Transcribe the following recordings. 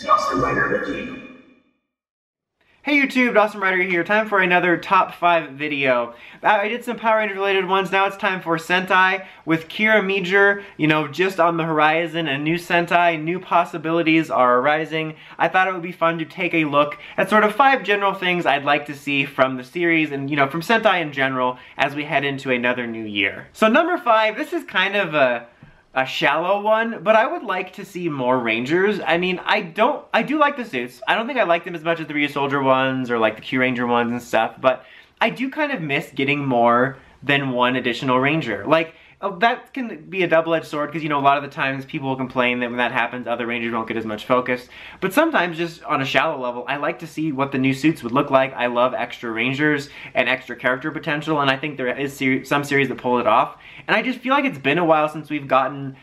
Dawson Rider Wiki. Hey YouTube, Dawson Rider here. Time for another top 5 video. I did some Power Ranger related ones. Now it's time for Sentai with Kira Major, you know, just on the horizon. A new Sentai, new possibilities are arising. I thought it would be fun to take a look at sort of 5 general things I'd like to see from the series and, you know, from Sentai in general as we head into another new year. So number 5, this is kind of a shallow one, but I would like to see more Rangers. I mean, I do like the suits. I don't think I like them as much as the Ryusoulger ones or like the Kyuranger ones and stuff, but I do kind of miss getting more than one additional Ranger. Like, that can be a double-edged sword because, you know, a lot of the times people will complain that when that happens, other Rangers won't get as much focus. But sometimes, just on a shallow level, I like to see what the new suits would look like. I love extra Rangers and extra character potential, and I think there is some series that pull it off. And I just feel like it's been a while since we've gotten,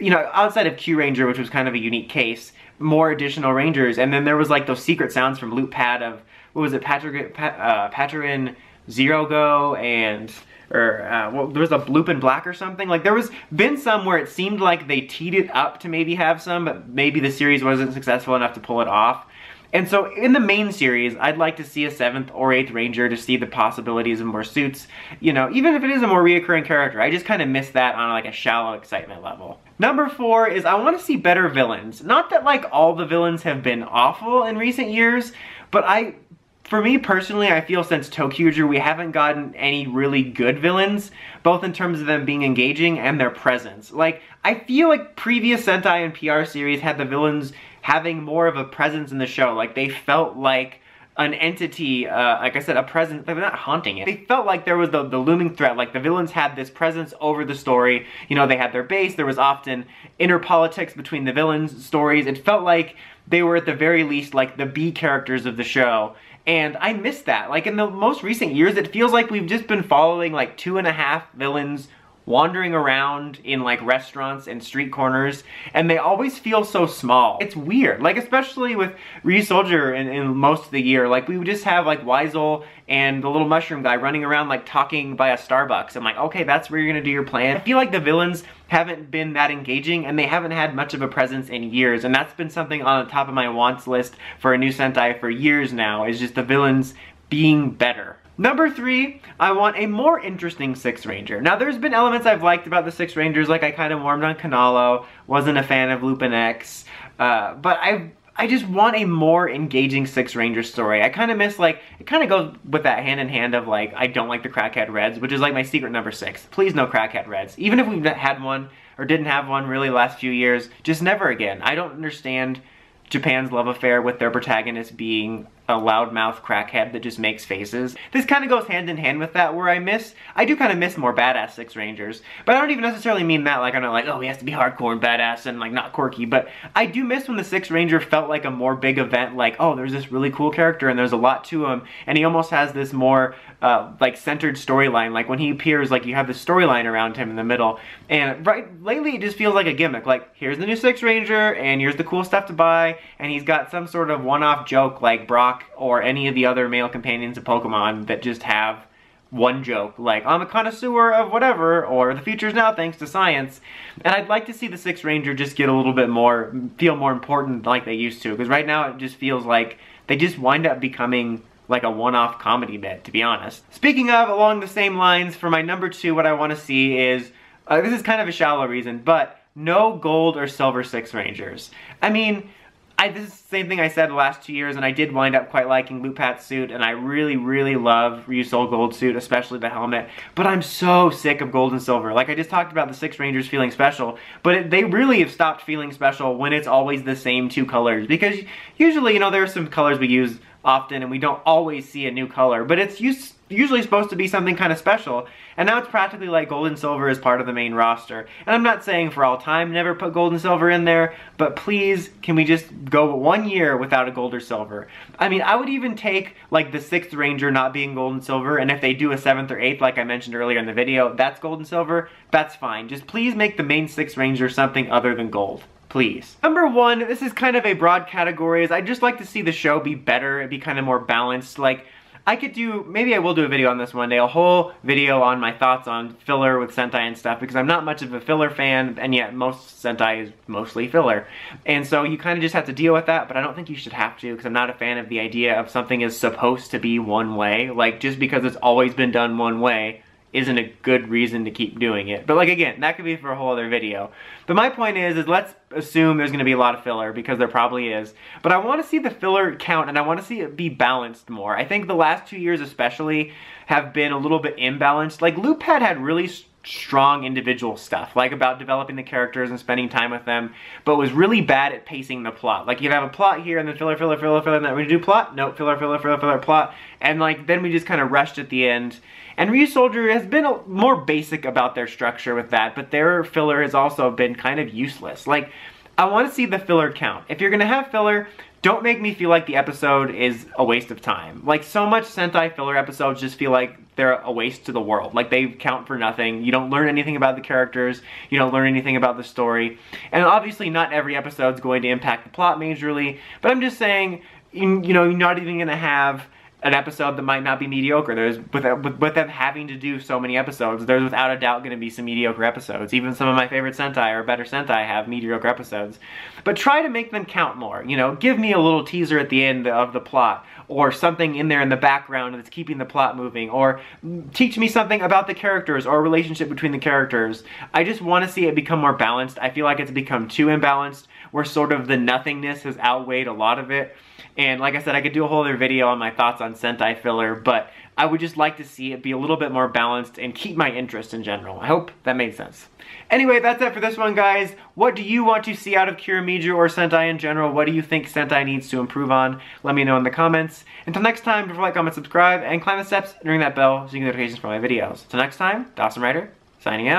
you know, outside of Kyuranger, which was kind of a unique case, more additional Rangers. And then there was like those secret sounds from Loop Pad of, what was it, Patarin Zero Go and... well, there was a Lupin Black or something. Like, there was been some where it seemed like they teed it up to maybe have some, but maybe the series wasn't successful enough to pull it off. And so in the main series, I'd like to see a 7th or 8th Ranger to see the possibilities of more suits. You know, even if it is a more reoccurring character, I just kind of miss that on like a shallow excitement level. Number 4 is I want to see better villains. Not that like all the villains have been awful in recent years, but for me personally, I feel since ToQger we haven't gotten any really good villains, both in terms of them being engaging and their presence. Like, I feel like previous Sentai and PR series had the villains having more of a presence in the show. Like, they felt like an entity, like I said, a presence, like, they're not haunting it. They felt like there was the looming threat, like the villains had this presence over the story. You know, they had their base, there was often inner politics between the villains' stories. It felt like they were at the very least like the B characters of the show. And I miss that. Like, in the most recent years, it feels like we've just been following like 2.5 villains wandering around in like restaurants and street corners, and they always feel so small. It's weird, like especially with Ryusoulger in most of the year, like we would just have like Weisel and the little mushroom guy running around like talking by a Starbucks. I'm like, okay, that's where you're gonna do your plan. I feel like the villains haven't been that engaging and they haven't had much of a presence in years, and that's been something on the top of my wants list for a new Sentai for years now, is just the villains being better. Number 3, I want a more interesting 6th Ranger. Now, there's been elements I've liked about the 6th Rangers, like I kind of warmed on Kanalo, wasn't a fan of Lupin X, but I just want a more engaging 6th Ranger story. I kind of miss, like, it kind of goes with that hand in hand of, like, I don't like the Crackhead Reds, which is like my secret number 6. Please no Crackhead Reds. Even if we've had one, or didn't have one really the last few years, just never again. I don't understand Japan's love affair with their protagonist being a loudmouth crackhead that just makes faces. This kind of goes hand in hand with that, where I do kind of miss more badass 6 Rangers. But I don't even necessarily mean that, like I'm not like, oh, he has to be hardcore and badass and like not quirky, but I do miss when the 6th Ranger felt like a more big event, like, oh, there's this really cool character and there's a lot to him, and he almost has this more like centered storyline. Like when he appears, like you have this storyline around him in the middle, and lately it just feels like a gimmick, like here's the new 6th Ranger and here's the cool stuff to buy, and he's got some sort of one-off joke like Brock or any of the other male companions of Pokemon that just have one joke, like, I'm a connoisseur of whatever, or the future's now thanks to science. And I'd like to see the 6th Ranger just get a little bit more, feel more important like they used to, because right now it just feels like they just wind up becoming like a one-off comedy bit, to be honest. Speaking of, along the same lines, for my number 2, what I want to see is, this is kind of a shallow reason, but no gold or silver 6th Rangers. I mean, this is the same thing I said the last 2 years, and I did wind up quite liking Lupat's suit, and I really, really love Ryusoul Gold suit, especially the helmet, but I'm so sick of gold and silver. Like, I just talked about the 6 Rangers feeling special, but they really have stopped feeling special when it's always the same 2 colors, because usually, you know, there are some colors we use often and we don't always see a new color, but it's usually supposed to be something kind of special, and now it's practically like gold and silver is part of the main roster. And I'm not saying for all time never put gold and silver in there, but please, can we just go 1 year without a gold or silver? I mean, I would even take like the 6th Ranger not being gold and silver, and if they do a 7th or 8th like I mentioned earlier in the video, that's gold and silver, that's fine. Just please make the main 6th Ranger something other than gold. Please. Number 1, this is kind of a broad category, is I'd just like to see the show be better and be kind of more balanced. Like, I could do, maybe I will do a video on this one day, a whole video on my thoughts on filler with Sentai and stuff, because I'm not much of a filler fan, and yet most Sentai is mostly filler. And so you kind of just have to deal with that, but I don't think you should have to, because I'm not a fan of the idea of something is supposed to be one way. Like, just because it's always been done one way isn't a good reason to keep doing it. But like, again, that could be for a whole other video. But my point is let's assume there's gonna be a lot of filler, because there probably is. But I wanna see the filler count, and I wanna see it be balanced more. I think the last 2 years especially have been a little bit imbalanced. Like, Loopad had really strong individual stuff, like about developing the characters and spending time with them, but was really bad at pacing the plot. Like, you'd have a plot here, and then filler, filler, filler, filler, and then we do plot, nope, filler, filler, filler, filler, plot, and like, then we just kind of rushed at the end. And Ryusoulger has been more basic about their structure with that, but their filler has also been kind of useless. Like, I want to see the filler count. If you're gonna have filler, don't make me feel like the episode is a waste of time. Like, so much Sentai filler episodes just feel like they're a waste to the world. Like, they count for nothing. You don't learn anything about the characters. You don't learn anything about the story. And obviously not every episode's going to impact the plot majorly, but I'm just saying, you know, you're not even gonna have an episode that might not be mediocre. There's, with them having to do so many episodes, there's without a doubt going to be some mediocre episodes. Even some of my favorite Sentai or better Sentai have mediocre episodes. But try to make them count more. You know, give me a little teaser at the end of the plot, or something in there in the background that's keeping the plot moving, or teach me something about the characters or a relationship between the characters. I just want to see it become more balanced. I feel like it's become too imbalanced, where sort of the nothingness has outweighed a lot of it. And like I said, I could do a whole other video on my thoughts on Sentai filler, but I would just like to see it be a little bit more balanced and keep my interest in general. I hope that made sense. Anyway, that's it for this one, guys. What do you want to see out of Kirimichi or Sentai in general? What do you think Sentai needs to improve on? Let me know in the comments. Until next time, don't forget to like, comment, subscribe, and climb the steps and ring that bell so you get notifications for my videos. Until next time, Dawson Rider, signing out.